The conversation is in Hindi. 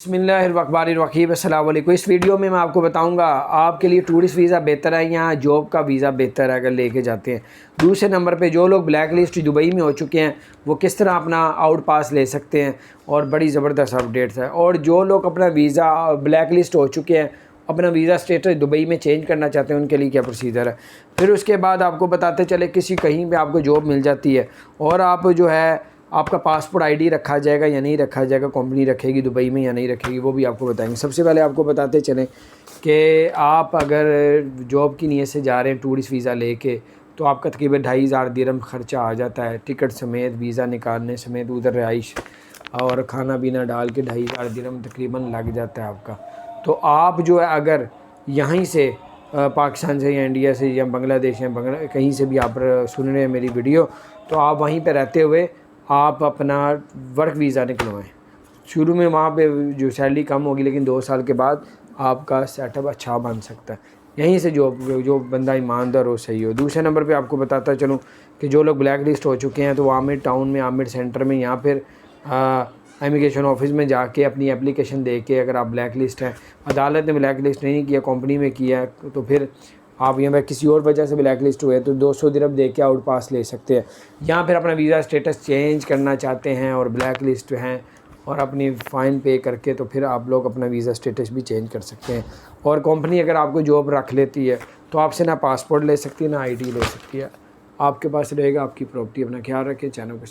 बिस्मिल्लाहिर्रहमानिर्रहीम। अस्सलाम वालेकुम। इस वीडियो में मैं आपको बताऊंगा आपके लिए टूरिस्ट वीज़ा बेहतर है या जॉब का वीज़ा बेहतर है अगर लेके जाते हैं। दूसरे नंबर पे जो लोग ब्लैक लिस्ट दुबई में हो चुके हैं वो किस तरह अपना आउट पास ले सकते हैं और बड़ी ज़बरदस्त अपडेट्स है। और जो लोग अपना वीज़ा ब्लैक लिस्ट हो चुके हैं अपना वीज़ा स्टेटस दुबई में चेंज करना चाहते हैं उनके लिए क्या प्रोसीजर है। फिर उसके बाद आपको बताते चले किसी कहीं पे आपको जॉब मिल जाती है और आप जो है आपका पासपोर्ट आईडी रखा जाएगा या नहीं रखा जाएगा, कंपनी रखेगी दुबई में या नहीं रखेगी, वो भी आपको बताएंगे। सबसे पहले आपको बताते चलें कि आप अगर जॉब की नीयत से जा रहे हैं टूरिस्ट वीज़ा लेके तो आपका तकरीबन 2500 दिरहम ख़र्चा आ जाता है, टिकट समेत, वीज़ा निकालने समेत, उधर रिहाइश और खाना पीना डाल के 2500 दिरहम तकरीबन लग जाता है आपका। तो आप जो है अगर यहीं से पाकिस्तान से या इंडिया से या बांग्लादेश या कहीं से भी आप सुन रहे हैं मेरी वीडियो, तो आप वहीं पर रहते हुए आप अपना वर्क वीज़ा निकलवाएं। शुरू में वहाँ पे जो सैलरी कम होगी लेकिन 2 साल के बाद आपका सेटअप अच्छा बन सकता है। यहीं से जो बंदा ईमानदार हो, सही हो। दूसरे नंबर पे आपको बताता चलूँ कि जो लोग ब्लैक लिस्ट हो चुके हैं तो आमिर टाउन में, आमिर सेंटर में या फिर इमिग्रेशन ऑफिस में जाके अपनी एप्लीकेशन दे के, अगर आप ब्लैक लिस्ट हैं, अदालत ने ब्लैक लिस्ट नहीं किया, कंपनी में किया है, तो फिर आप यहाँ पर किसी और वजह से ब्लैक लिस्ट हुए तो 200 दिरहम दे के आउट पास ले सकते हैं। या फिर अपना वीज़ा स्टेटस चेंज करना चाहते हैं और ब्लैक लिस्ट हैं और अपनी फ़ाइन पे करके तो फिर आप लोग अपना वीज़ा स्टेटस भी चेंज कर सकते हैं। और कंपनी अगर आपको जॉब रख लेती है तो आपसे ना पासपोर्ट ले सकती है ना आईडी ले सकती है, आपके पास रहेगा आपकी प्रॉपर्टी। अपना ख्याल रखें, चैनल को